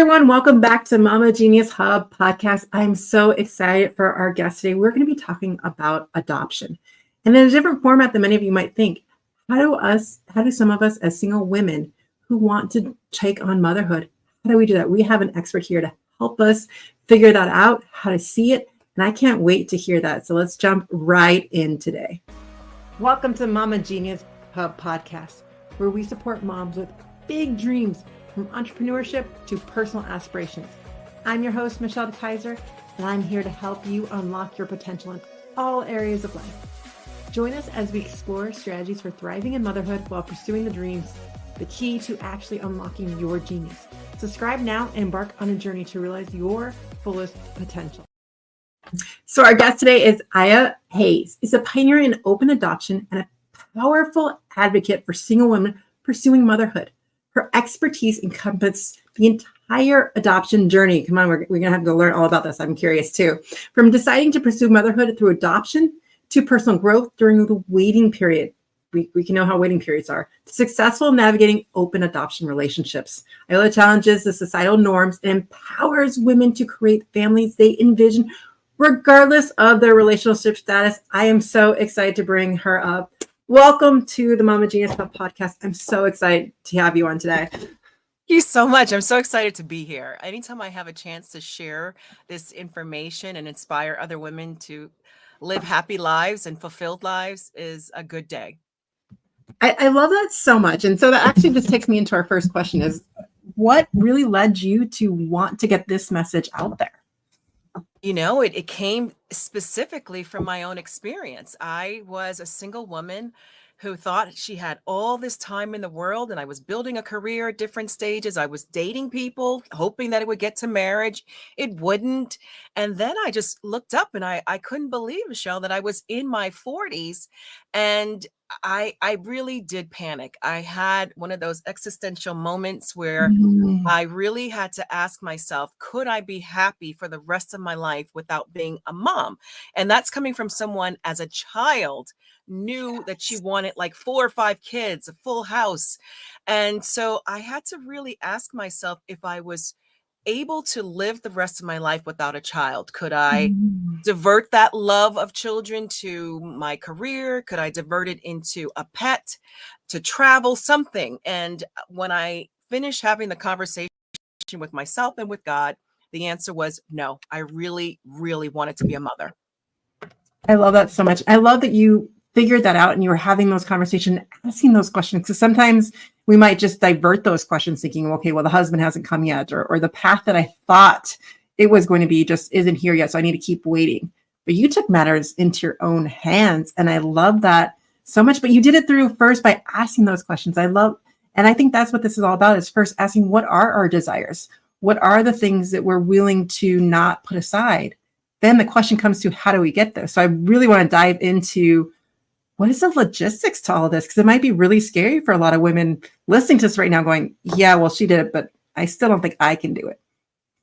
everyone. Welcome back to Mama Genius Hub podcast. I'm so excited for our guest today. We're going to be talking about adoption, and in a different format than many of you might think. How do some of us as single women who want to take on motherhood, how do we do that? We have an expert here to help us figure that out, how to see it, and I can't wait to hear that. So let's jump right in today. Welcome to Mama Genius Hub podcast, where we support moms with big dreams, from entrepreneurship to personal aspirations. I'm your host, Michelle Kaiser, and I'm here to help you unlock your potential in all areas of life. Join us as we explore strategies for thriving in motherhood while pursuing the dreams, the key to actually unlocking your genius. Subscribe now and embark on a journey to realize your fullest potential. So our guest today is Ayo Haynes. She's a pioneer in open adoption and a powerful advocate for single women pursuing motherhood. Her expertise encompasses the entire adoption journey. Come on, we're going to have to learn all about this. I'm curious too. From deciding to pursue motherhood through adoption to personal growth during the waiting period. We can know how waiting periods are. To successful navigating open adoption relationships. Ayo challenges the societal norms and empowers women to create families they envision regardless of their relationship status. I am so excited to bring her up. Welcome to the Mama Genius Hub podcast. I'm so excited to have you on today. Thank you so much. I'm so excited to be here. Anytime I have a chance to share this information and inspire other women to live happy lives and fulfilled lives is a good day. I love that so much. And so that actually just takes me into our first question is, what really led you to want to get this message out there? You know, it came specifically from my own experience. I was a single woman who thought she had all this time in the world, and I was building a career at different stages. I was dating people, hoping that it would get to marriage. It wouldn't. And then I just looked up and I couldn't believe, Michelle, that I was in my 40s. And I really did panic. I had one of those existential moments where I really had to ask myself, could I be happy for the rest of my life without being a mom? And that's coming from someone as a child knew that she wanted like 4 or 5 kids, a full house. And so I had to really ask myself if I was able to live the rest of my life without a child. Could I divert that love of children to my career? Could I divert it into a pet, to travel, something? And when I finished having the conversation with myself and with God, the answer was no. I really, really wanted to be a mother. I love that so much. I love that you figured that out and you were having those conversations, asking those questions, because sometimes we might just divert those questions thinking, okay, well, the husband hasn't come yet, or the path that I thought it was going to be just isn't here yet, so I need to keep waiting. But you took matters into your own hands, and I love that so much. But you did it through first by asking those questions. And I think that's what this is all about, is first asking, what are our desires? What are the things that we're willing to not put aside? Then the question comes to, how do we get there? So I really want to dive into, what is the logistics to all of this? Because it might be really scary for a lot of women listening to this right now going, yeah, well, she did it, but I still don't think I can do it.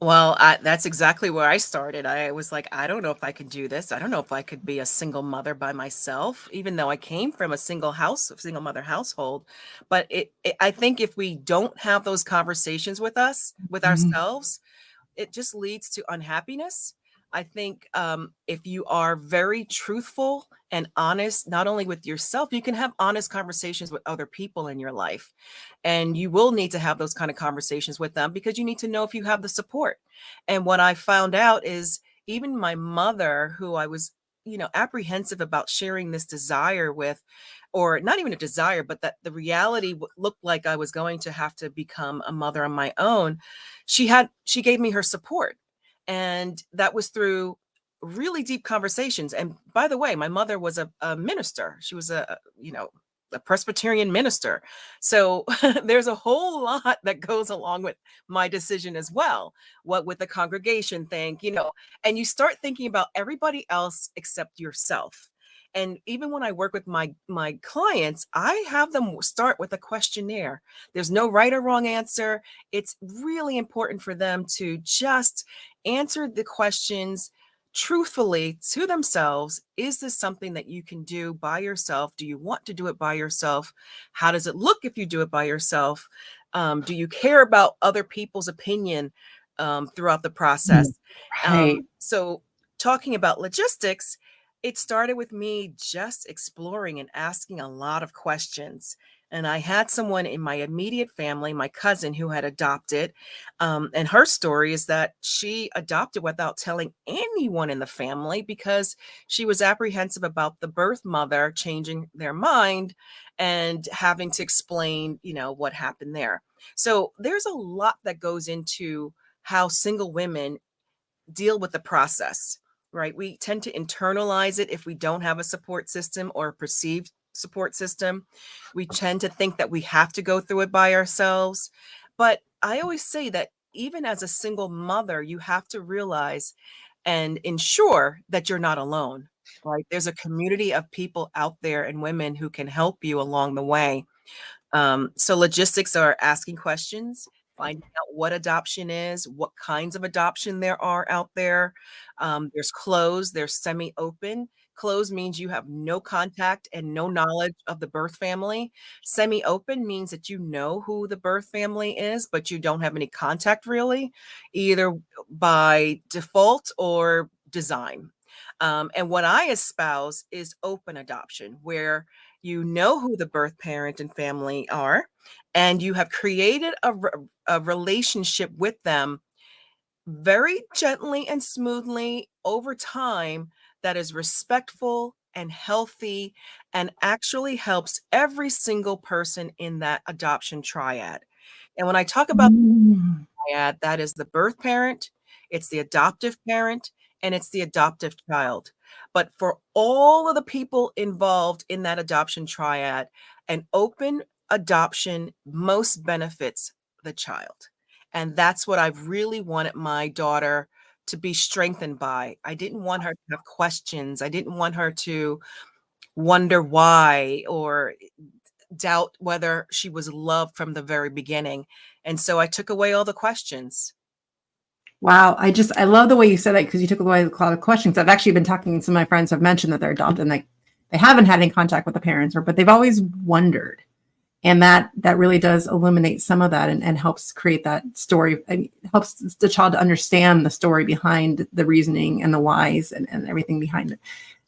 Well, that's exactly where I started. I was like, I don't know if I could do this. I don't know if I could be a single mother by myself, even though I came from a single mother household. But I think if we don't have those conversations with ourselves, it just leads to unhappiness. I think if you are very truthful and honest, not only with yourself, you can have honest conversations with other people in your life. And you will need to have those kind of conversations with them because you need to know if you have the support. And what I found out is even my mother, who I was, apprehensive about sharing this desire with, or not even a desire, but that the reality looked like I was going to have to become a mother on my own. She gave me her support. And that was through really deep conversations. And by the way, my mother was a minister. She was a Presbyterian minister. So there's a whole lot that goes along with my decision as well. What would the congregation think, and you start thinking about everybody else except yourself. And even when I work with my clients, I have them start with a questionnaire. There's no right or wrong answer. It's really important for them to just answer the questions truthfully to themselves. Is this something that you can do by yourself? Do you want to do it by yourself? How does it look if you do it by yourself? Do you care about other people's opinion? throughout the Mm. process. Right. So talking about logistics, it started with me just exploring and asking a lot of questions. And I had someone in my immediate family, my cousin, who had adopted. And her story is that she adopted without telling anyone in the family because she was apprehensive about the birth mother changing their mind and having to explain, what happened there. So there's a lot that goes into how single women deal with the process, right? We tend to internalize it if we don't have a support system or a perceived support system. We tend to think that we have to go through it by ourselves. But I always say that even as a single mother, you have to realize and ensure that you're not alone, right? There's a community of people out there and women who can help you along the way. So logistics are asking questions, finding out what adoption is, what kinds of adoption there are out there. There's closed, there's semi-open. Closed means you have no contact and no knowledge of the birth family. Semi-open means that you know who the birth family is, but you don't have any contact really, either by default or design. And what I espouse is open adoption, where you know who the birth parent and family are, and you have created a relationship with them very gently and smoothly over time that is respectful and healthy and actually helps every single person in that adoption triad. And when I talk about Mm. triad, that is the birth parent, it's the adoptive parent, and it's the adoptive child. But for all of the people involved in that adoption triad, an open adoption most benefits the child. And that's what I've really wanted my daughter to be strengthened by. I didn't want her to have questions. I didn't want her to wonder why or doubt whether she was loved from the very beginning. And so I took away all the questions. Wow. I love the way you said that because you took away a lot of questions. I've actually been talking to some of my friends who have mentioned that they're adopted and they haven't had any contact with the parents but they've always wondered. And that really does illuminate some of that and helps create that story and helps the child to understand the story behind the reasoning and the whys and everything behind it.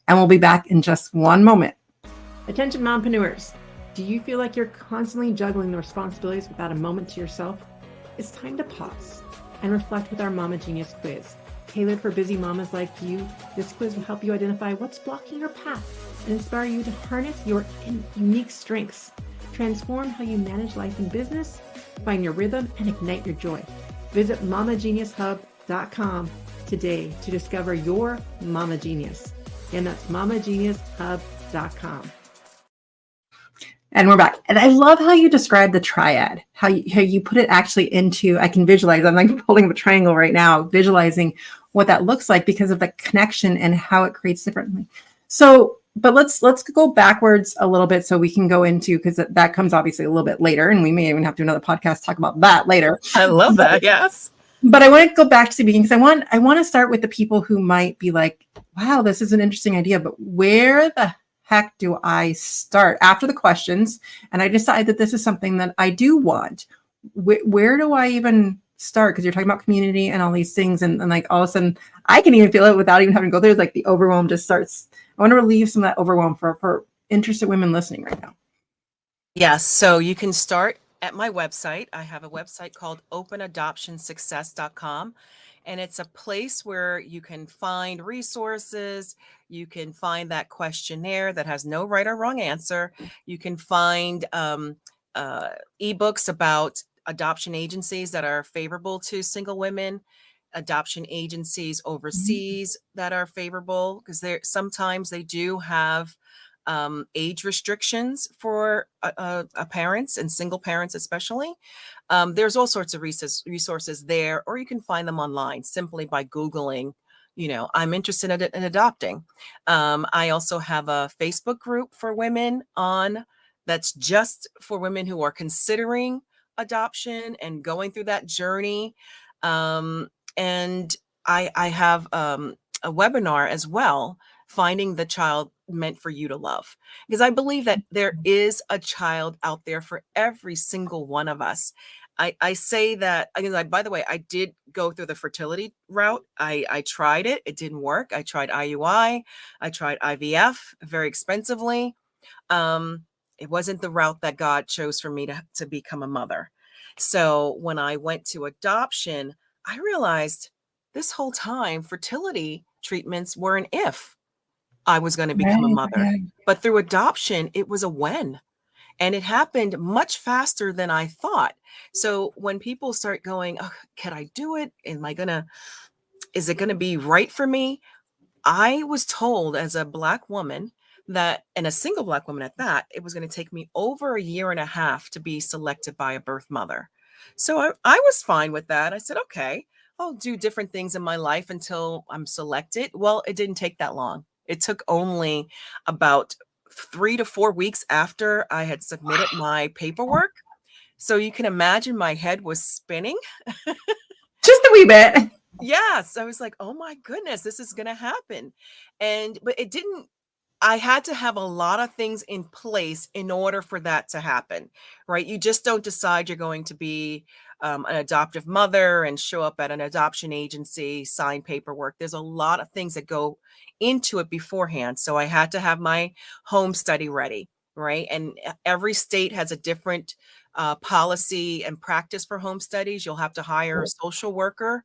And we'll be back in just one moment. Attention mompreneurs. Do you feel like you're constantly juggling the responsibilities without a moment to yourself? It's time to pause and reflect with our Mama Genius quiz. Tailored for busy mamas like you, this quiz will help you identify what's blocking your path and inspire you to harness your unique strengths. Transform how you manage life and business, find your rhythm, and ignite your joy. Visit mamageniushub.com today to discover your Mama Genius. And that's mamageniushub.com. And we're back. And I love how you describe the triad, how you put it actually into, I can visualize, I'm like holding up a triangle right now, visualizing what that looks like because of the connection and how it creates differently. So, but let's go backwards a little bit so we can go into, because that comes obviously a little bit later, and we may even have to do another podcast talk about that later. I love that. Yes. But I want to go back to the beginning because I want to start with the people who might be like, wow, this is an interesting idea, but where the heck do I start after the questions? And I decide that this is something that I do want. Where do I even start? Because you're talking about community and all these things. And like all of a sudden I can even feel it without even having to go there. Like the overwhelm just starts. I want to relieve some of that overwhelm for interested women listening right now. Yes. So you can start at my website. I have a website called openadoptionsuccess.com. And it's a place where you can find resources. You can find that questionnaire that has no right or wrong answer. You can find ebooks about adoption agencies that are favorable to single women, adoption agencies overseas that are favorable, because sometimes they do have age restrictions for parents and single parents especially. There's all sorts of resources there, or you can find them online simply by Googling, I'm interested in adopting. I also have a Facebook group for women that's just for women who are considering adoption and going through that journey. And I have a webinar as well, Finding the Child Meant for You to Love, because I believe that there is a child out there for every single one of us. I say that, by the way, I did go through the fertility route. I tried it. It didn't work. I tried IUI. I tried IVF very expensively. Um, it wasn't the route that God chose for me to become a mother. So when I went to adoption, I realized this whole time fertility treatments were an if I was going to become a Right. mother. Yeah. But through adoption, it was a when. And it happened much faster than I thought. So when people start going, oh, can I do it? Is it going to be right for me? I was told as a Black woman that, and a single Black woman at that, it was going to take me over a year and a half to be selected by a birth mother. So I was fine with that. I said, okay, I'll do different things in my life until I'm selected. Well, it didn't take that long. It took only about 3 to 4 weeks after I had submitted my paperwork. So you can imagine my head was spinning. Just a wee bit. Yes, I was like, "Oh my goodness, this is gonna happen." But it didn't. I had to have a lot of things in place in order for that to happen, right? You just don't decide you're going to be an adoptive mother and show up at an adoption agency, sign paperwork. There's a lot of things that go into it beforehand. So I had to have my home study ready, right? And every state has a different policy and practice for home studies. You'll have to hire a social worker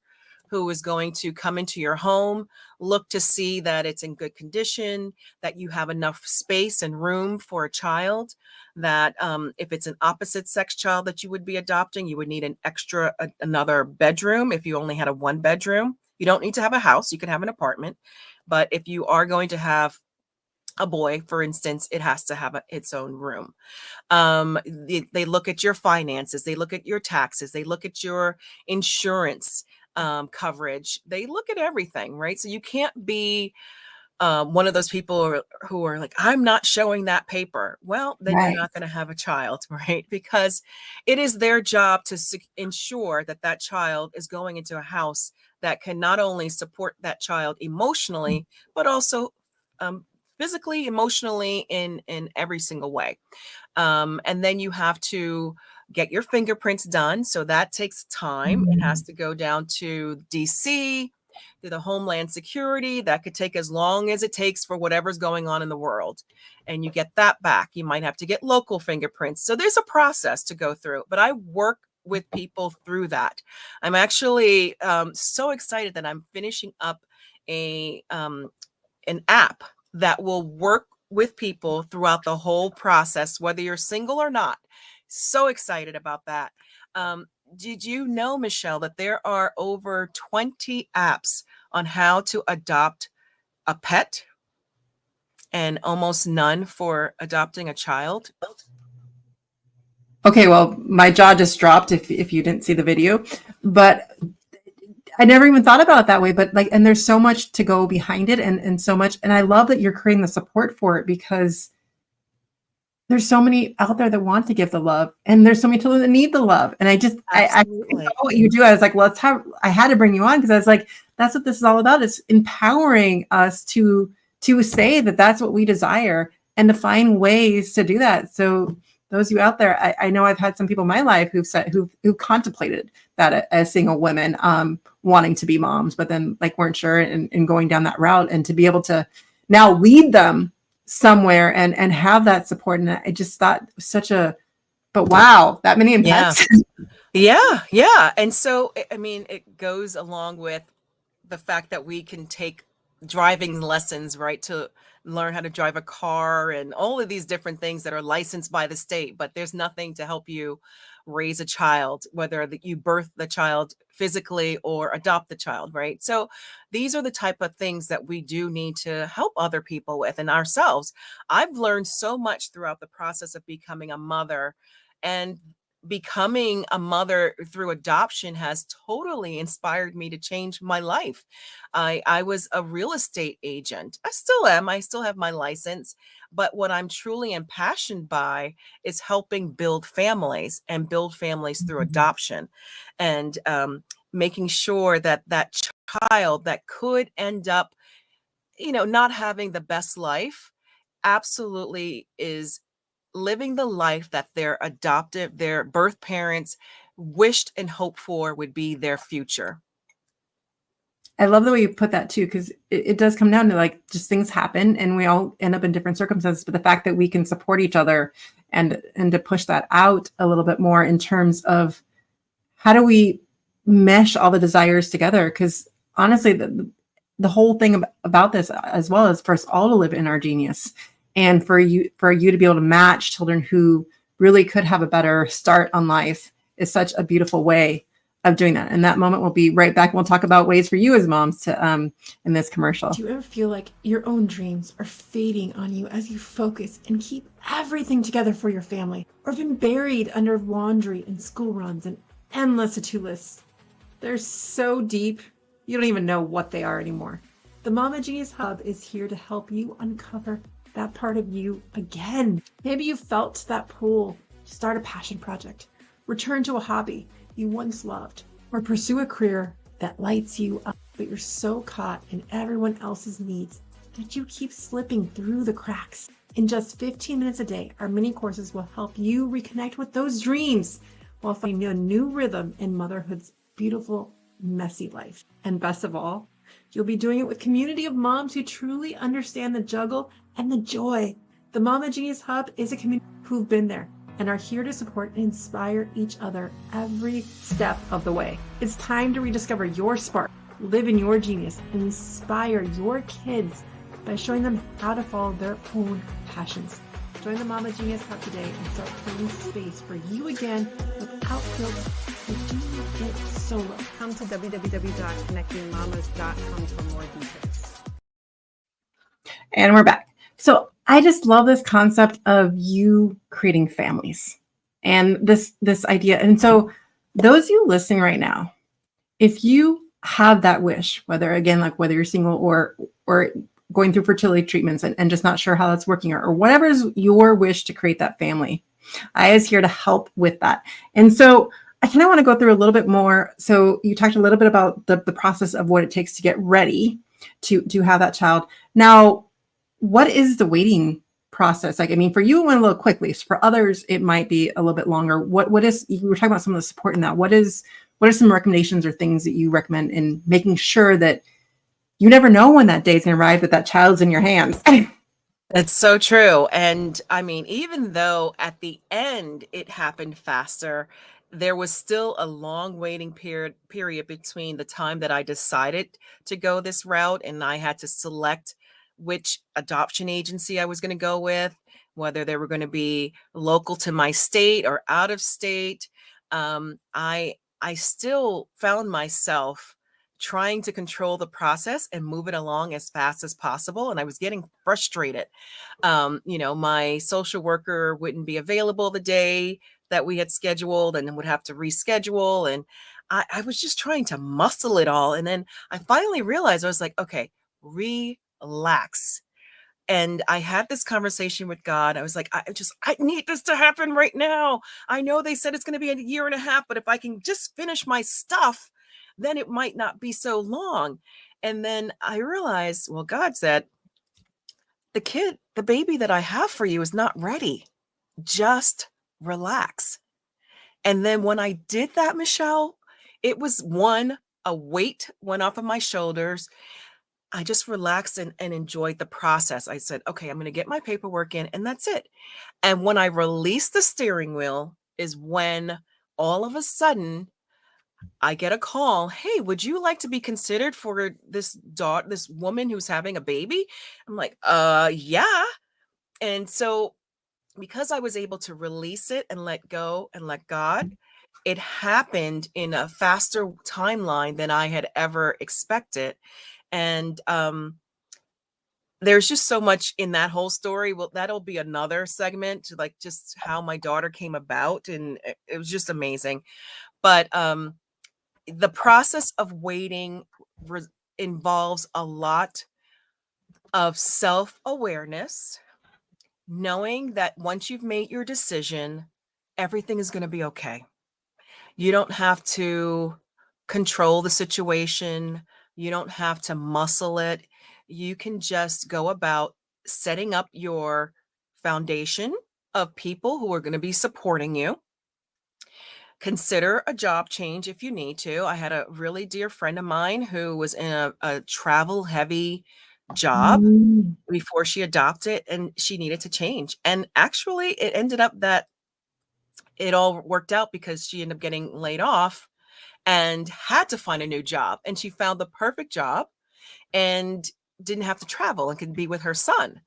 who is going to come into your home, look to see that it's in good condition, that you have enough space and room for a child, that if it's an opposite sex child that you would be adopting, you would need another bedroom if you only had a 1 bedroom. You don't need to have a house, you can have an apartment. But if you are going to have a boy, for instance, it has to have its own room. They look at your finances, they look at your taxes, they look at your insurance coverage, they look at everything, right? So you can't be one of those people who are like, I'm not showing that paper. Well, then you're Right. not going to have a child, right? Because it is their job to ensure that that child is going into a house that can not only support that child emotionally, but also um, physically, emotionally, in every single way. And then you have to get your fingerprints done. So that takes time. It has Mhm. to go down to DC, to the Homeland Security. That could take as long as it takes for whatever's going on in the world. And you get that back. You might have to get local fingerprints. So there's a process to go through, but I work with people through that. I'm actually so excited that I'm finishing up a an app that will work with people throughout the whole process, whether you're single or not. So excited about that. Did you know, Michelle, that there are over 20 apps on how to adopt a pet and almost none for adopting a child? Okay, well, my jaw just dropped if you didn't see the video, but I never even thought about it that way. But like, and there's so much to go behind it, and so much, and I love that you're creating the support for it because there's so many out there that want to give the love, and there's so many children that need the love. And I saw Absolutely. what you do. I was like, let's have. I had to bring you on because I was like, that's what this is all about. It's empowering us to say that that's what we desire and to find ways to do that. So those of you out there, I know I've had some people in my life who've said who contemplated that as single women wanting to be moms, but then like weren't sure and going down that route, and to be able to now lead them somewhere and have that support. And I just thought it was such a, but wow, that many in Yeah. pets. Yeah. Yeah. And so, I mean, it goes along with the fact that we can take driving lessons, right, to learn how to drive a car and all of these different things that are licensed by the state, but there's nothing to help you raise a child, whether you birth the child physically or adopt the child, right? So these are the type of things that we do need to help other people with and ourselves. I've learned so much throughout the process of becoming a mother, and becoming a mother through adoption has totally inspired me to change my life. I was a real estate agent. I still am. I still have my license. But what I'm truly impassioned by is helping build families and build families through adoption, and making sure that that child that could end up, not having the best life, absolutely is living the life that their birth parents wished and hoped for would be their future. I love the way you put that too, because it does come down to like just things happen and we all end up in different circumstances. But the fact that we can support each other and to push that out a little bit more in terms of how do we mesh all the desires together? Because honestly, the whole thing about this as well is for us all to live in our genius, and for you to be able to match children who really could have a better start on life is such a beautiful way of doing that. And that moment will be right back. We'll talk about ways for you as moms to in this commercial. Do you ever feel like your own dreams are fading on you as you focus and keep everything together for your family, or been buried under laundry and school runs and endless to-do lists? They're so deep, you don't even know what they are anymore. The Mama Genius Hub is here to help you uncover that part of you again. Maybe you felt that pull to start a passion project, return to a hobby you once loved, or pursue a career that lights you up, but you're so caught in everyone else's needs that you keep slipping through the cracks. In just 15 minutes a day, our mini courses will help you reconnect with those dreams while finding a new rhythm in motherhood's beautiful, messy life. And best of all, you'll be doing it with a community of moms who truly understand the juggle and the joy. The Mama Genius Hub is a community who've been there and are here to support and inspire each other every step of the way. It's time to rediscover your spark, live in your genius, and inspire your kids by showing them how to follow their own passions. Join the Mama Genius Hub today and start creating space for you again without guilt. You do not get solo. Come to www.connectingmamas.com for more details. And we're back. So I just love this concept of you creating families and this idea. And so those of you listening right now, if you have that wish, whether you're single or going through fertility treatments and just not sure how that's working, or whatever is your wish to create that family, I is here to help with that. And so I kind of want to go through a little bit more. So you talked a little bit about the process of what it takes to get ready to have that child. Now, what is the waiting process? Like, I mean, for you, it went a little quickly. So for others, it might be a little bit longer. What is, you were talking about some of the support in that. What are some recommendations or things that you recommend in making sure that you never know when that day is going to arrive, that that child's in your hands? That's so true. And I mean, even though at the end it happened faster, there was still a long waiting period between the time that I decided to go this route and I had to select which adoption agency I was going to go with, whether they were going to be local to my state or out of state. I still found myself trying to control the process and move it along as fast as possible. And I was getting frustrated. My social worker wouldn't be available the day that we had scheduled and then would have to reschedule. And I was just trying to muscle it all. And then I finally realized, I was like, okay, relax. And I had this conversation with God. I was like, I need this to happen right now. I know they said it's going to be a year and a half, but if I can just finish my stuff, then it might not be so long. And then I realized, well, God said, the baby that I have for you is not ready. Just relax. And then when I did that, Michelle, it was a weight went off of my shoulders. I just relaxed and enjoyed the process. I said, okay, I'm going to get my paperwork in and that's it. And when I released the steering wheel is when all of a sudden I get a call. Hey, would you like to be considered for this woman who's having a baby? I'm like, yeah. And so because I was able to release it and let go and let God, it happened in a faster timeline than I had ever expected. And there's just so much in that whole story. Well, that'll be another segment, like just how my daughter came about. And it was just amazing. But the process of waiting involves a lot of self-awareness, knowing that once you've made your decision, everything is going to be okay. You don't have to control the situation. You don't have to muscle it. You can just go about setting up your foundation of people who are going to be supporting you, Consider a job change if you need to. I had a really dear friend of mine who was in a travel heavy job Mm. before she adopted, and she needed to change. And actually, it ended up that it all worked out because she ended up getting laid off and had to find a new job. And she found the perfect job and didn't have to travel and could be with her son.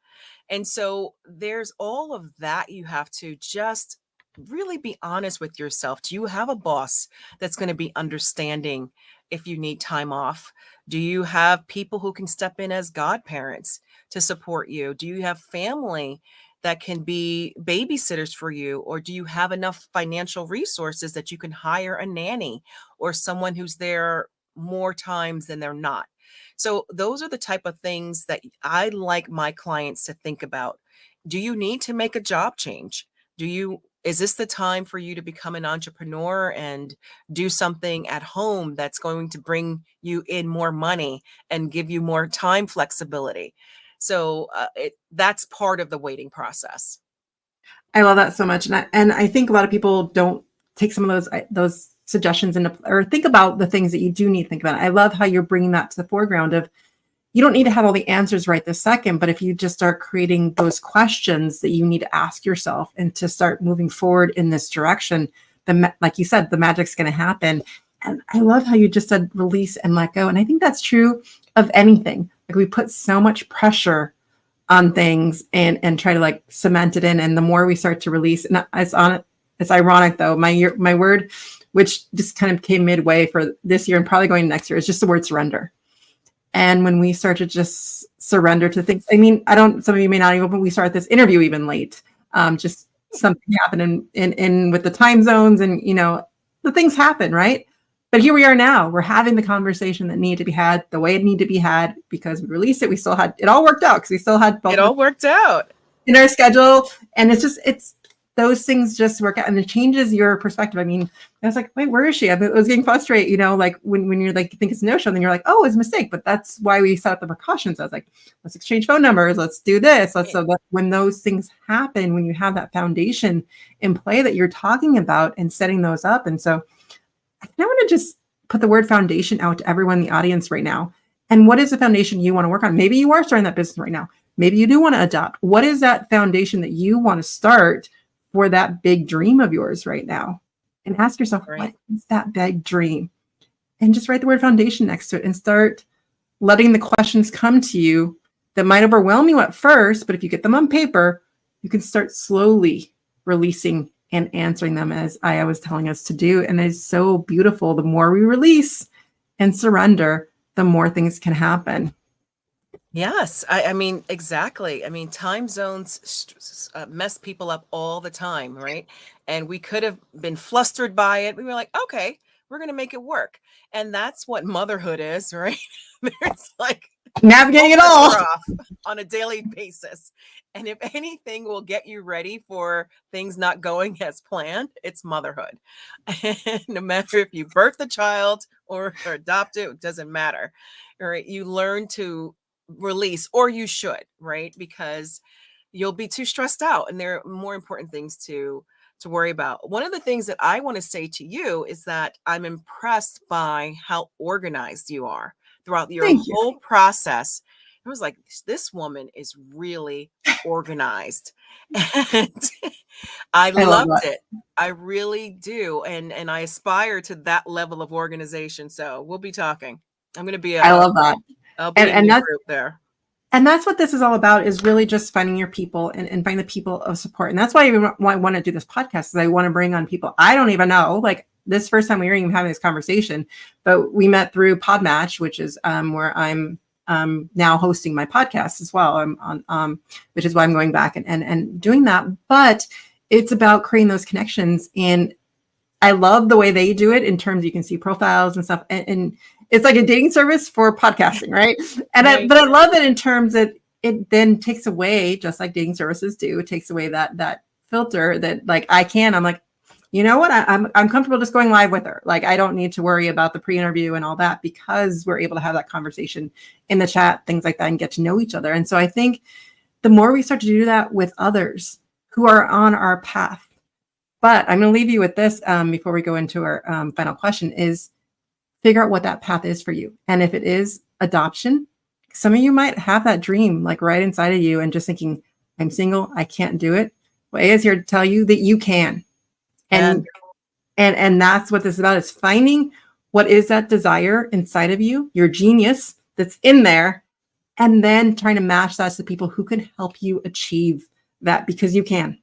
And so there's all of that. You have to just really be honest with yourself. Do you have a boss that's going to be understanding if you need time off? Do you have people who can step in as godparents to support you? Do you have family that can be babysitters for you? Or do you have enough financial resources that you can hire a nanny or someone who's there more times than they're not? So those are the type of things that I like my clients to think about. Do you need to make a job change? Is this the time for you to become an entrepreneur and do something at home that's going to bring you in more money and give you more time flexibility? So that's part of the waiting process. I love that so much, and I think a lot of people don't take some of those suggestions into, or think about the things that you do need to think about. I love how you're bringing that to the foreground of, you don't need to have all the answers right this second, but if you just start creating those questions that you need to ask yourself and to start moving forward in this direction, then, like you said, the magic's going to happen. And I love how you just said release and let go. And I think that's true of anything. Like, we put so much pressure on things and try to like cement it in. And the more we start to release, and it's ironic though, my word, which just kind of came midway for this year and probably going next year, is just the word surrender. And when we start to just surrender to things, I mean, some of you may not even, but we start this interview even late. Just something happened in with the time zones, and, the things happen, right? But here we are now. We're having the conversation that needed to be had the way it needed to be had, because we released it. We still had, it all worked out because we still had both It all worked out in our schedule. And it's those things just work out, and it changes your perspective. I mean, I was like, wait, where is she? I was getting frustrated, like when you're like, you think it's a no-show, then you're like, oh, it's a mistake. But that's why we set up the precautions. I was like, let's exchange phone numbers. Let's do this. So that when those things happen, when you have that foundation in play that you're talking about and setting those up. And so I want to just put the word foundation out to everyone in the audience right now. And what is the foundation you want to work on? Maybe you are starting that business right now. Maybe you do want to adopt. What is that foundation that you want to start for that big dream of yours right now? And ask yourself, What is that big dream? And just write the word foundation next to it and start letting the questions come to you that might overwhelm you at first. But if you get them on paper, you can start slowly releasing and answering them, as Aya was telling us to do. And it's so beautiful. The more we release and surrender, the more things can happen. Yes, I mean, exactly. I mean, time zones mess people up all the time, right? And we could have been flustered by it. We were like, okay, we're going to make it work. And that's what motherhood is, right? There's like navigating it all on a daily basis. And if anything will get you ready for things not going as planned, it's motherhood. And no matter if you birth a child or adopt it doesn't matter. All right. You learn to release, or you should, right? Because you'll be too stressed out and there are more important things to worry about. One of the things that I want to say to you is that I'm impressed by how organized you are throughout your whole process. It was like, this woman is really organized. And I loved it. I really do. And I aspire to that level of organization. So we'll be talking. I'm going to be I love that. I'll be in your group there. And that's what this is all about, is really just finding your people and finding the people of support. And that's why I want to do this podcast, is I want to bring on people I don't even know. Like, this first time we were even having this conversation, but we met through Podmatch, which is where I'm now hosting my podcast as well. I'm on, which is why I'm going back and doing that. But it's about creating those connections. And I love the way they do it in terms, you can see profiles and stuff. And it's like a dating service for podcasting, right? And but I love it in terms that it then takes away, just like dating services do, it takes away that filter that, like, I'm like, you know what? I'm comfortable just going live with her. Like, I don't need to worry about the pre-interview and all that, because we're able to have that conversation in the chat, things like that, and get to know each other. And so I think the more we start to do that with others who are on our path, But I'm going to leave you with this before we go into our final question is figure out what that path is for you. And if it is adoption, some of you might have that dream like right inside of you and just thinking, I'm single, I can't do it. Well, A is here to tell you that you can. And that's what this is about, is finding what is that desire inside of you, your genius that's in there, and then trying to match that to people who can help you achieve that, because you can.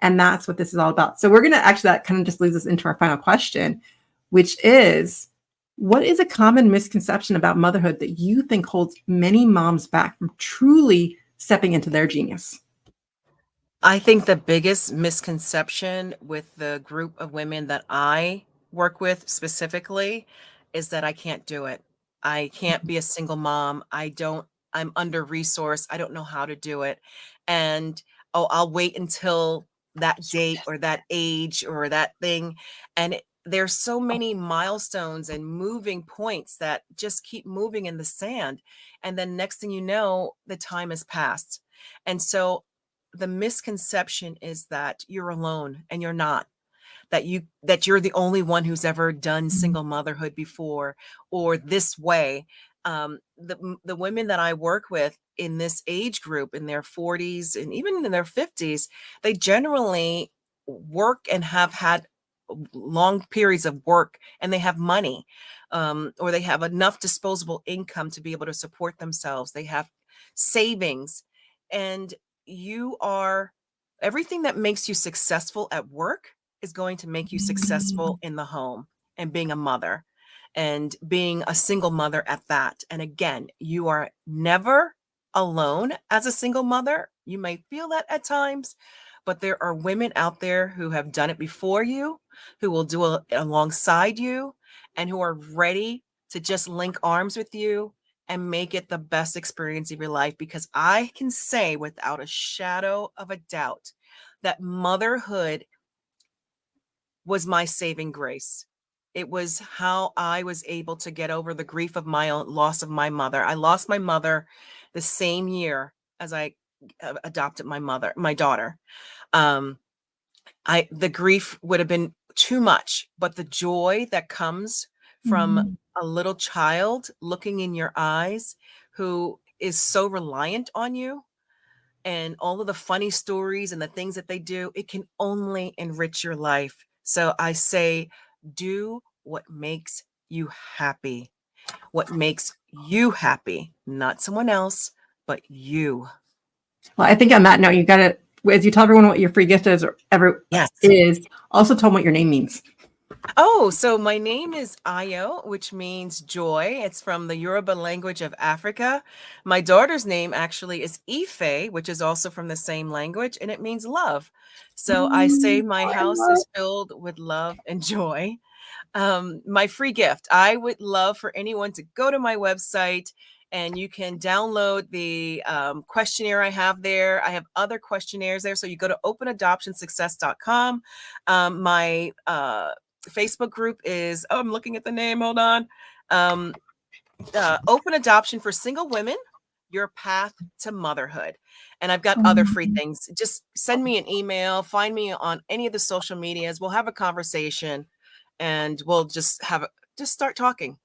And that's what this is all about. So we're going to actually, that kind of just leads us into our final question, which is, what is a common misconception about motherhood that you think holds many moms back from truly stepping into their genius? I think the biggest misconception with the group of women that I work with specifically is that I can't do it. I can't be a single mom. I'm under resourced. I don't know how to do it. And oh, I'll wait until that date or that age or that thing. And there's so many milestones and moving points that just keep moving in the sand. And then next thing you know, the time has passed. And so the misconception is that you're alone, and you're not. That you're the only one who's ever done single motherhood before, or this way. The women that I work with in this age group, in their 40s and even in their 50s, they generally work and have had long periods of work, and they have money, or they have enough disposable income to be able to support themselves. They have savings, and everything that makes you successful at work is going to make you successful in the home, and being a mother, and being a single mother at that. And again, you are never alone as a single mother. You may feel that at times, but there are women out there who have done it before you, who will do it alongside you, and who are ready to just link arms with you and make it the best experience of your life. Because I can say without a shadow of a doubt that motherhood was my saving grace. It was how I was able to get over the grief of my own loss of my mother. I lost my mother the same year as I adopted my daughter. The grief would have been too much, but the joy that comes from a little child looking in your eyes, who is so reliant on you, and all of the funny stories and the things that they do, it can only enrich your life. So I say, do what makes you happy. What makes you happy, not someone else, but you. Well, I think on that note, you got to, as you tell everyone what your free gift is, or ever Yes. is, also tell them what your name means. Oh, so my name is Ayo, which means joy. It's from the Yoruba language of Africa. My daughter's name actually is Ife, which is also from the same language, and it means love. So I say my house is filled with love and joy. My free gift, I would love for anyone to go to my website, and you can download the questionnaire I have there. I have other questionnaires there. So you go to openadoptionsuccess.com. My Facebook group is, I'm looking at the name, hold on. Open Adoption for Single Women, Your Path to Motherhood. And I've got other free things. Just send me an email, find me on any of the social medias. We'll have a conversation, and we'll just start talking.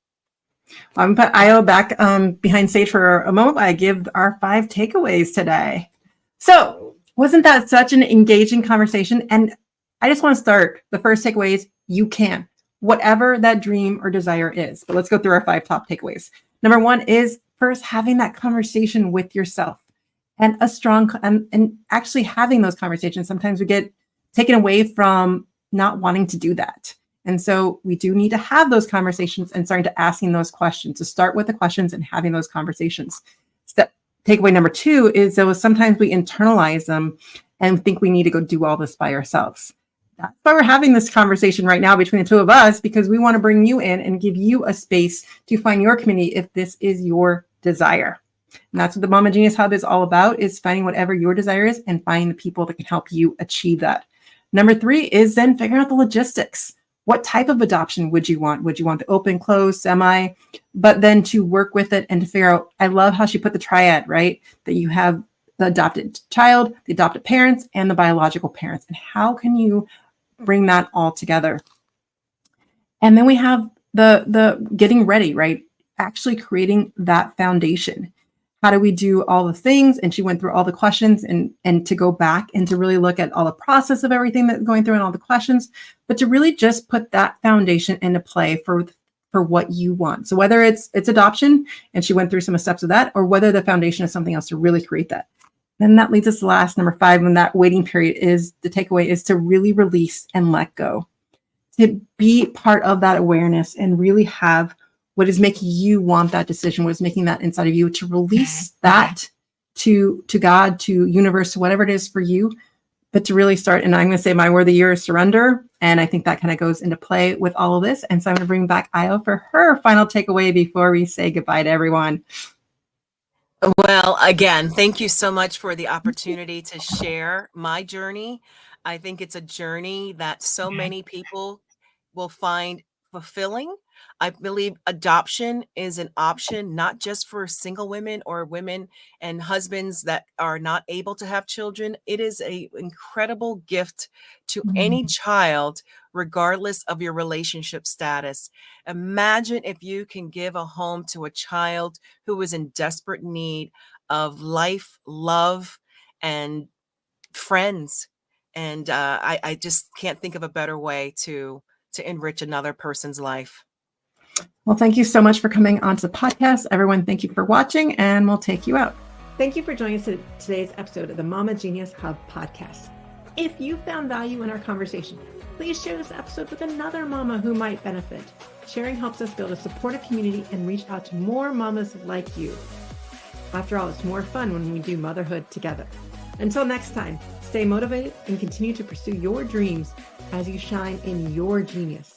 I'm put Ayo back behind stage for a moment. I give our 5 takeaways today. So wasn't that such an engaging conversation? And I just want to start. The first takeaway is you can, whatever that dream or desire is. But let's go through our 5 top takeaways. Number 1 is first having that conversation with yourself, and a strong, and actually having those conversations. Sometimes we get taken away from not wanting to do that. And so we do need to have those conversations and starting to asking those questions, to start with the questions and having those conversations. Takeaway number 2 is that sometimes we internalize them and think we need to go do all this by ourselves. That's why we're having this conversation right now between the two of us, because we want to bring you in and give you a space to find your community if this is your desire. And that's what the Mama Genius Hub is all about, is finding whatever your desire is and finding the people that can help you achieve that. Number 3 is then figuring out the logistics. What type of adoption would you want? Would you want the open, closed, semi? But then to work with it and to figure out, I love how she put the triad, right? That you have the adopted child, the adopted parents, and the biological parents. And how can you bring that all together. And then we have the getting ready, right? Actually creating that foundation. How do we do all the things? And she went through all the questions and to go back and to really look at all the process of everything that's going through and all the questions, but to really just put that foundation into play for what you want. So whether it's adoption, and she went through some steps of that, or whether the foundation is something else to really create that. Then that leads us to last, number 5, when that waiting period is, the takeaway is to really release and let go. To be part of that awareness and really have what is making you want that decision, what is making that inside of you, to release that to God, to universe, to whatever it is for you, but to really start. And I'm going to say my word of the year is surrender. And I think that kind of goes into play with all of this. And so I'm going to bring back Ayo for her final takeaway before we say goodbye to everyone. Well, again, thank you so much for the opportunity to share my journey. I think it's a journey that so many people will find fulfilling. I believe adoption is an option, not just for single women or women and husbands that are not able to have children. It is an incredible gift to any child, regardless of your relationship status. Imagine if you can give a home to a child who is in desperate need of life, love, and friends. And I just can't think of a better way to enrich another person's life. Well, thank you so much for coming onto the podcast. Everyone, thank you for watching, and we'll take you out. Thank you for joining us in today's episode of the Mama Genius Hub podcast. If you found value in our conversation, please share this episode with another mama who might benefit. Sharing helps us build a supportive community and reach out to more mamas like you. After all, it's more fun when we do motherhood together. Until next time, stay motivated and continue to pursue your dreams as you shine in your genius.